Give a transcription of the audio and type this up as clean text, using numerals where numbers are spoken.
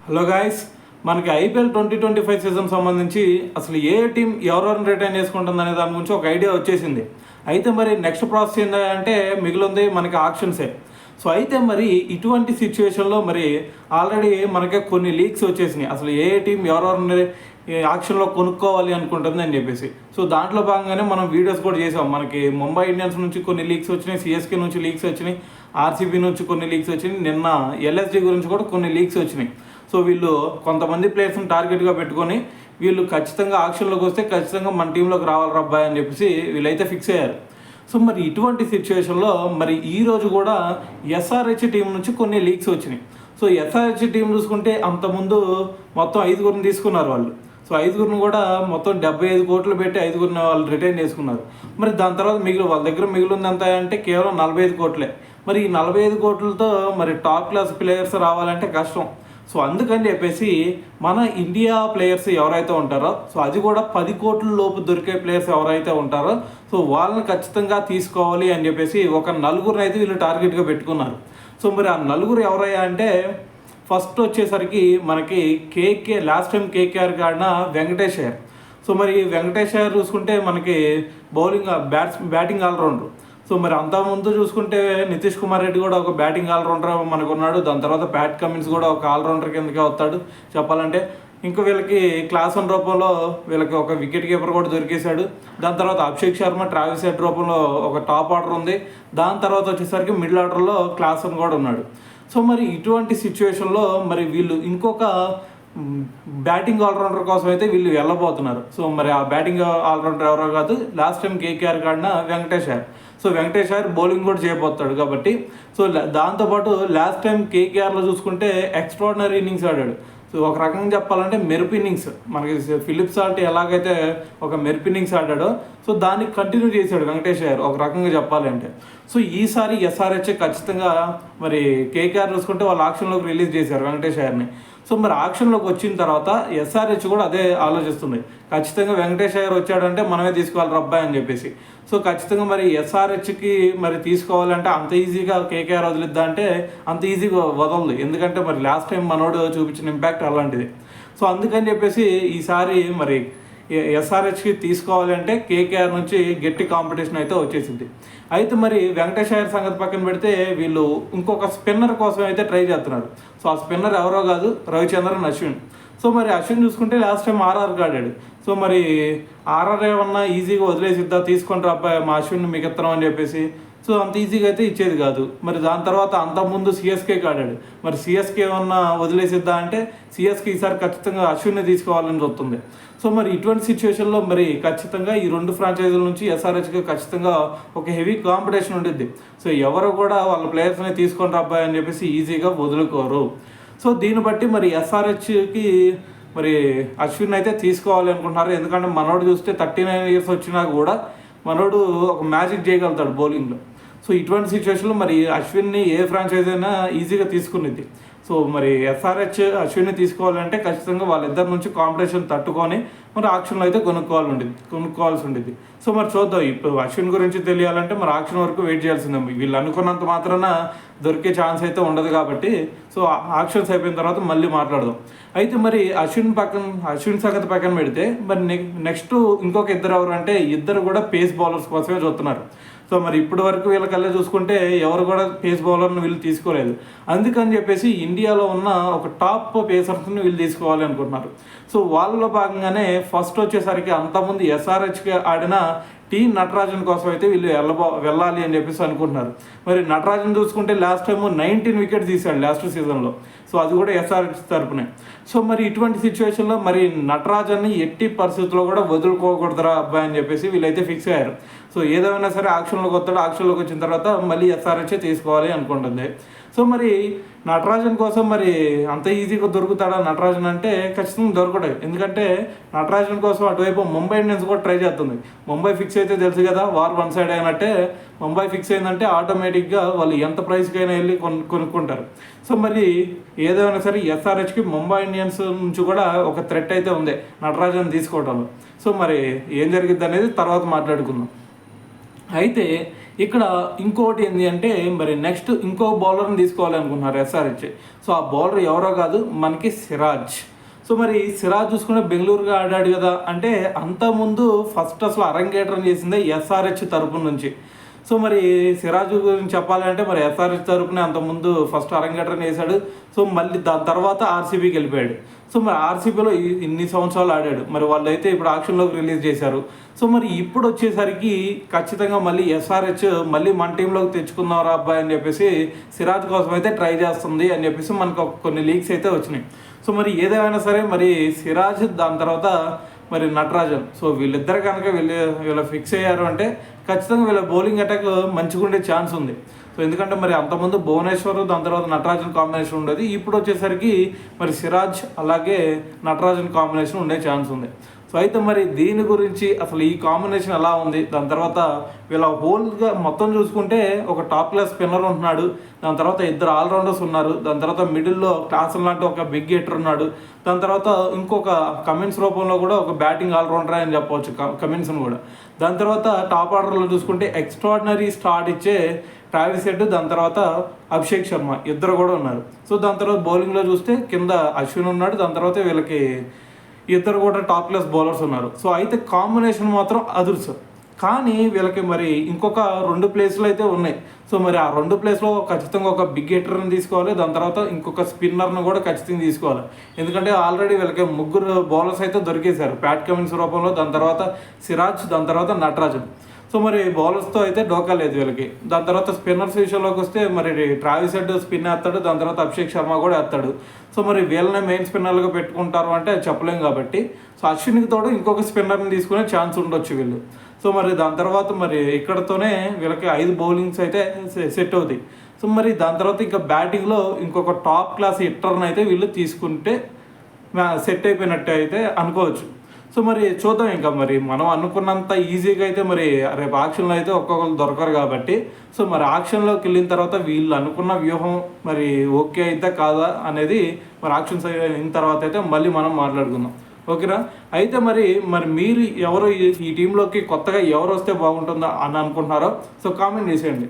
Hello guys, మనకి IPL 2025 season సంబంధించి అసలు ఏ టీం ఎవరెవరిని రిటైన్ చేసుకుంటుంది అనే దాని గురించి ఒక ఐడియా వచ్చేసింది. అయితే మరి నెక్స్ట్ ప్రాసెస్ ఏంటంటే మిగిలింది మనకి ఆప్షన్సే. సో అయితే మరి ఇటువంటి సిచ్యువేషన్లో మరి ఆల్రెడీ మనకి కొన్ని లీక్స్ వచ్చేసినాయి. అసలు ఏ టీం ఎవరెవరిని ఆక్షన్లో కొనుక్కోవాలి అనుకుంటుంది అని చెప్పేసి. సో దాంట్లో భాగంగానే మనం వీడియోస్ కూడా చేసాం. మనకి ముంబై ఇండియన్స్ నుంచి కొన్ని లీక్స్ వచ్చినాయి, సిఎస్కే నుంచి లీక్స్ వచ్చినాయి, ఆర్సీబీ నుంచి కొన్ని లీక్స్ వచ్చినాయి, నిన్న ఎల్ఎస్జీ గురించి కూడా కొన్ని లీక్స్ వచ్చినాయి. సో వీళ్ళు కొంతమంది ప్లేయర్స్ని టార్గెట్గా పెట్టుకొని వీళ్ళు ఖచ్చితంగా ఆక్షన్లోకి వస్తే ఖచ్చితంగా మన టీంలోకి రావాలి రబ్బాయి అని చెప్పేసి వీళ్ళైతే ఫిక్స్ అయ్యారు. సో మరి ఇటువంటి సిచ్యువేషన్లో మరి ఈరోజు కూడా ఎస్ఆర్హెచ్ టీం నుంచి కొన్ని లీక్స్ వచ్చినాయి. సో ఎస్ఆర్హెచ్ టీం చూసుకుంటే అంతకుముందు మొత్తం 5గురిని తీసుకున్నారు వాళ్ళు. సో 5గురిని కూడా మొత్తం 75 కోట్లు పెట్టి 5గురిని వాళ్ళు రిటైన్ చేసుకున్నారు. మరి దాని తర్వాత వాళ్ళ దగ్గర మిగిలింది ఎంత అంటే కేవలం 45 కోట్లే. మరి ఈ 45 కోట్లతో మరి టాప్ క్లాస్ ప్లేయర్స్ రావాలంటే కష్టం. సో అందుకని చెప్పేసి మన ఇండియా ప్లేయర్స్ ఎవరైతే ఉంటారో, సో అది కూడా 10 కోట్ల లోపు దొరికే ప్లేయర్స్ ఎవరైతే ఉంటారో సో వాళ్ళని ఖచ్చితంగా తీసుకోవాలి అని చెప్పేసి ఒక నలుగురిని అయితే వీళ్ళు టార్గెట్గా పెట్టుకున్నారు. సో మరి ఆ నలుగురు ఎవరయ్యా అంటే ఫస్ట్ వచ్చేసరికి మనకి లాస్ట్ టైం కేకేఆర్ ఆడిన వెంకటేష్ అయ్యర్. సో మరి వెంకటేష్ అయ్యర్ చూసుకుంటే మనకి బ్యాటింగ్ ఆల్రౌండర్. సో మరి అంతకుముందు చూసుకుంటే నితీష్ కుమార్ రెడ్డి కూడా ఒక బ్యాటింగ్ ఆల్రౌండర్ మనకు ఉన్నాడు. దాని తర్వాత ప్యాట్ కమిన్స్ కూడా ఒక ఆల్రౌండర్ కిందకే వస్తాడు చెప్పాలంటే. ఇంకా వీళ్ళకి క్లాస్ 1 రూపంలో వీళ్ళకి ఒక వికెట్ కీపర్ కూడా దొరికేశాడు. దాని తర్వాత అభిషేక్ శర్మ, ట్రావిస్ హెడ్ రూపంలో ఒక టాప్ ఆర్డర్ ఉంది. దాని తర్వాత వచ్చేసరికి మిడిల్ ఆర్డర్లో క్లాస్ 1 కూడా ఉన్నాడు. సో మరి ఇటువంటి సిచ్యువేషన్లో మరి వీళ్ళు ఇంకొక బ్యాటింగ్ ఆల్రౌండర్ కోసం అయితే వీళ్ళు వెళ్ళబోతున్నారు. సో మరి ఆ బ్యాటింగ్ ఆల్రౌండర్ ఎవరో కాదు, లాస్ట్ టైం కేకేఆర్ ఆడిన వెంకటేష్ అయ్యర్. సో వెంకటేష్ అయ్యర్ బౌలింగ్ కూడా చేయబోతాడు కాబట్టి. సో దాంతోపాటు లాస్ట్ టైం కేకేఆర్లో చూసుకుంటే ఎక్స్ట్రాడినరీ ఇన్నింగ్స్ ఆడాడు. సో ఒక రకంగా చెప్పాలంటే మెరుపు ఇన్నింగ్స్, మనకి ఫిలిప్ సాల్ట్ ఎలాగైతే ఒక మెరుపు ఇన్నింగ్స్ ఆడాడో సో దాన్ని కంటిన్యూ చేశాడు వెంకటేష్ అయ్యర్ ఒక రకంగా చెప్పాలంటే. సో ఈసారి ఎస్ఆర్హెచ్ ఖచ్చితంగా మరి కేకేఆర్ చూసుకుంటే వాళ్ళు ఆక్షన్లోకి రిలీజ్ చేశారు వెంకటేష్ అయ్యర్ని. సో మరి ఆక్షన్లోకి వచ్చిన తర్వాత ఎస్ఆర్హెచ్ కూడా అదే ఆలోచిస్తుంది. ఖచ్చితంగా వెంకటేష్ అయ్యర్ వచ్చాడంటే మనమే తీసుకోవాలి రబ్బాయి అని చెప్పేసి. సో ఖచ్చితంగా మరి ఎస్ఆర్హెచ్కి మరి తీసుకోవాలంటే అంత ఈజీగా కేకేఆర్ వదిలిద్దా అంటే అంత ఈజీగా వదలదు. ఎందుకంటే మరి లాస్ట్ టైం మనోడు చూపించిన ఇంపాక్ట్ అలాంటిది. సో అందుకని చెప్పేసి ఈసారి మరి ఎస్ఆర్హెచ్కి తీసుకోవాలి అంటే కేకేఆర్ నుంచి గట్టి కాంపిటీషన్ అయితే వచ్చేసింది. అయితే మరి వెంకటేష్ అయ్యర్ సంగతి పక్కన పెడితే వీళ్ళు ఇంకొక స్పిన్నర్ కోసం అయితే ట్రై చేస్తున్నారు. సో ఆ స్పిన్నర్ ఎవరో కాదు, రవిచంద్రన్ అశ్విన్. సో మరి అశ్విన్ చూసుకుంటే లాస్ట్ టైం ఆర్ఆర్కి ఆడాడు. సో మరి ఆర్ఆర్ ఏమన్నా ఈజీగా వదిలేసిద్దా, తీసుకొని అబ్బాయి మా అశ్విన్ మీకు ఇస్తున్నాం అని చెప్పేసి. సో అంత ఈజీగా అయితే ఇచ్చేది కాదు. మరి దాని తర్వాత అంతకుముందు సిఎస్కేకి ఆడాడు. మరి సిఎస్కే ఏమన్నా వదిలేసిద్దా అంటే సిఎస్కే ఈసారి ఖచ్చితంగా అశ్విన్ని తీసుకోవాలని చూస్తుంది. సో మరి ఇటువంటి సిచ్యువేషన్లో మరి ఖచ్చితంగా ఈ 2 ఫ్రాంచైజీల నుంచి ఎస్ఆర్హెచ్కి ఖచ్చితంగా ఒక హెవీ కాంపిటీషన్ ఉండిద్ది. సో ఎవరు కూడా వాళ్ళ ప్లేయర్స్ని తీసుకొని రబ్బాయి అని చెప్పేసి ఈజీగా వదులుకోరు. సో దీన్ని బట్టి మరి ఎస్ఆర్హెచ్కి మరి అశ్విన్ అయితే తీసుకోవాలి అనుకుంటున్నారు. ఎందుకంటే మనోడు చూస్తే 39 ఇయర్స్ వచ్చినా కూడా మనోడు ఒక మ్యాజిక్ చేయగలుగుతాడు బౌలింగ్లో. సో ఇటువంటి సిచ్యువేషన్లో మరి అశ్విన్ని ఏ ఫ్రాంచైజ్ అయినా ఈజీగా తీసుకునేది. సో మరి ఎస్ఆర్హెచ్ అశ్విన్ని తీసుకోవాలంటే ఖచ్చితంగా వాళ్ళిద్దరి నుంచి కాంపిటీషన్ తట్టుకొని మరి ఆక్షన్లో అయితే కొనుక్కోవాల్సి ఉండేది. సో మరి చూద్దాం. ఇప్పుడు అశ్విన్ గురించి తెలియాలంటే మరి ఆక్షన్ వరకు వెయిట్ చేయాల్సిందే. వీళ్ళు అనుకున్నంత మాత్రాన దొరికే ఛాన్స్ అయితే ఉండదు కాబట్టి సో ఆక్షన్స్ అయిపోయిన తర్వాత మళ్ళీ మాట్లాడదాం. అయితే మరి అశ్విన్ సంగతి పక్కన పెడితే మరి నెక్స్ట్ ఇంకొక ఇద్దరు ఎవరు అంటే ఇద్దరు కూడా పేస్ బౌలర్స్ కోసమే చూస్తున్నారు. సో మరి ఇప్పటి వరకు వీళ్ళకల్లా చూసుకుంటే ఎవరు కూడా పేస్ బౌలర్ని వీళ్ళు తీసుకోలేదు. అందుకని చెప్పేసి ఇండియాలో ఉన్న ఒక టాప్ పేసర్స్ని వీళ్ళు తీసుకోవాలి అనుకుంటున్నారు. సో వాళ్ళలో భాగంగానే ఫస్ట్ వచ్చేసరికి అంతకుముందు ఎస్ఆర్హెచ్కి ఆడిన టీ నటరాజన్ కోసం అయితే వీళ్ళు వెళ్ళాలి అని చెప్పేసి అనుకుంటున్నారు. మరి నటరాజన్ చూసుకుంటే లాస్ట్ టైం 19 వికెట్స్ తీశాడు లాస్ట్ సీజన్లో. సో అది కూడా ఎస్ఆర్హెచ్ తరపునే. సో మరి ఇటువంటి సిచ్యువేషన్లో మరి నటరాజన్ని ఎట్టి పరిస్థితుల్లో కూడా వదులుకోకూడదురా అబ్బాయి అని చెప్పేసి వీళ్ళైతే ఫిక్స్ అయ్యారు. సో ఏదైనా సరే ఆక్షన్లోకి వస్తాడు, ఆక్షన్లోకి వచ్చిన తర్వాత మళ్ళీ ఎస్ఆర్హెచ్ తీసుకోవాలి అనుకుంటుంది. సో మరి నటరాజన్ కోసం మరి అంత ఈజీగా దొరుకుతాడా నటరాజన్ అంటే ఖచ్చితంగా దొరకడు. ఎందుకంటే నటరాజన్ కోసం అటువైపు ముంబై ఇండియన్స్ కూడా ట్రై చేస్తుంది. ముంబై ఫిక్స్ అయితే తెలుసు కదా, వార్ 1 సైడ్ అయినట్టే. ముంబై ఫిక్స్ అయిందంటే ఆటోమేటిక్గా వాళ్ళు ఎంత ప్రైస్కైనా వెళ్ళి కొనుక్కుంటారు. సో మరి ఏదైనా సరే ఎస్ఆర్హెచ్కి ముంబై ఇండియన్స్ నుంచి కూడా ఒక థ్రెట్ అయితే ఉంది నటరాజన్ తీసుకోవడంలో. సో మరి ఏం జరిగిద్ది అనేది తర్వాత మాట్లాడుకుందాం. అయితే ఇక్కడ ఇంకోటి ఏంటి అంటే మరి నెక్స్ట్ ఇంకో బౌలర్ని తీసుకోవాలి అనుకుంటున్నారు ఎస్ఆర్హెచ్. సో ఆ బౌలర్ ఎవరో కాదు, మనకి సిరాజ్. సో మరి సిరాజ్ చూసుకుంటే బెంగళూరుగా ఆడాడు కదా అంటే, అంతకుముందు ఫస్ట్ అసలు అరంగేట్రం చేసిందే ఎస్ఆర్హెచ్ తరపు నుంచి. సో మరి సిరాజ్ గురించి చెప్పాలంటే మరి ఎస్ఆర్హెచ్ తరపునే అంతకుముందు ఫస్ట్ అరంగేట్రం చేశాడు. సో మళ్ళీ దాని తర్వాత ఆర్సీబీకి వెళ్ళిపోయాడు. సో మరి ఆర్సీబీలో ఇన్ని సంవత్సరాలు ఆడాడు. మరి వాళ్ళు అయితే ఇప్పుడు ఆక్షన్లోకి రిలీజ్ చేశారు. సో మరి ఇప్పుడు వచ్చేసరికి ఖచ్చితంగా మళ్ళీ ఎస్ఆర్హెచ్ మళ్ళీ మన టీంలోకి తెచ్చుకుందాం అబ్బాయి అని చెప్పేసి సిరాజ్ కోసం అయితే ట్రై చేస్తుంది అని చెప్పేసి మనకు కొన్ని లీక్స్ అయితే వచ్చినాయి. సో మరి ఏదేమైనా సరే మరి సిరాజ్ దాని తర్వాత మరి నటరాజన్, సో వీళ్ళిద్దరు కనుక వీళ్ళ ఫిక్స్ అయ్యారు అంటే ఖచ్చితంగా వీళ్ళ బౌలింగ్ అటాక్ మంచిగా ఉండే ఛాన్స్ ఉంది. సో ఎందుకంటే మరి అంతకుముందు భువనేశ్వర్ దాని తర్వాత నటరాజన్ కాంబినేషన్ ఉండేది. ఇప్పుడు వచ్చేసరికి మరి సిరాజ్ అలాగే నటరాజన్ కాంబినేషన్ ఉండే ఛాన్స్ ఉంది. సో అయితే మరి దీని గురించి అసలు ఈ కాంబినేషన్ ఎలా ఉంది, దాని తర్వాత వీళ్ళ హోల్గా మొత్తం చూసుకుంటే ఒక టాప్ క్లాస్ స్పిన్నర్ ఉంటున్నాడు, దాని తర్వాత ఇద్దరు ఆల్రౌండర్స్ ఉన్నారు, దాని తర్వాత మిడిల్లో క్లాస్ లాంటి ఒక బిగ్ హిట్టర్ ఉన్నాడు, దాని తర్వాత ఇంకొక కమిన్స్ రూపంలో కూడా ఒక బ్యాటింగ్ ఆల్రౌండర్ అని చెప్పవచ్చు కమిన్స్ని కూడా. దాని తర్వాత టాప్ ఆర్డర్లో చూసుకుంటే ఎక్స్ట్రాడినరీ స్టార్ట్ ఇచ్చే ట్రావిస్ హెడ్, దాని తర్వాత అభిషేక్ శర్మ ఇద్దరు కూడా ఉన్నారు. సో దాని తర్వాత బౌలింగ్లో చూస్తే కింద అశ్విన్ ఉన్నాడు, దాని తర్వాత వీళ్ళకి ఇద్దరు కూడా టాప్ క్లాస్ బౌలర్స్ ఉన్నారు. సో అయితే కాంబినేషన్ మాత్రం అదుర్స్. కానీ వీళ్ళకి మరి ఇంకొక 2 ప్లేస్లు అయితే ఉన్నాయి. సో మరి ఆ 2 ప్లేస్లో ఖచ్చితంగా ఒక బిగ్ హిట్టర్ని తీసుకోవాలి, దాని తర్వాత ఇంకొక స్పిన్నర్ను కూడా ఖచ్చితంగా తీసుకోవాలి. ఎందుకంటే ఆల్రెడీ వీళ్ళకి 3 బౌలర్స్ అయితే దొరికేశారు, ప్యాట్ కమిన్స్ రూపంలో, దాని తర్వాత సిరాజ్, దాని తర్వాత నటరాజన్. సో మరి బౌలర్స్తో అయితే డోకా లేదు వీళ్ళకి. దాని తర్వాత స్పిన్నర్స్ విషయంలోకి వస్తే మరి ట్రావిస్ హెడ్ స్పిన్ వేస్తాడు, దాని తర్వాత అభిషేక్ శర్మ కూడా వేస్తాడు. సో మరి వీళ్ళనే మెయిన్ స్పిన్నర్లుగా పెట్టుకుంటారు అంటే చెప్పలేం కాబట్టి, సో అశ్విన్కి తోడు ఇంకొక స్పిన్నర్ని తీసుకునే ఛాన్స్ ఉండొచ్చు వీళ్ళు. సో మరి దాని తర్వాత మరి ఇక్కడతోనే వీళ్ళకి 5 బౌలింగ్స్ అయితే సెట్ అవుతాయి. సో మరి దాని తర్వాత ఇంకా బ్యాటింగ్లో ఇంకొక టాప్ క్లాస్ హిట్టర్ని అయితే వీళ్ళు తీసుకుంటే సెట్ అయిపోయినట్టు అయితే అనుకోవచ్చు. సో మరి చూద్దాం, ఇంకా మరి మనం అనుకున్నంత ఈజీగా అయితే మరి రేపు ఆక్షన్లో అయితే ఒక్కొక్కరు దొరకరు కాబట్టి, సో మరి ఆక్షన్లోకి వెళ్ళిన తర్వాత వీళ్ళు అనుకున్న వ్యూహం మరి ఓకే అయితే కాదా అనేది మరి ఆక్షన్స్ అయిన తర్వాత అయితే మళ్ళీ మనం మాట్లాడుకుందాం. ఓకేనా? అయితే మరి మీరు ఎవరు ఈ టీంలోకి కొత్తగా ఎవరు వస్తే బాగుంటుందో అని అనుకుంటున్నారో సో కామెంట్ చేసేయండి.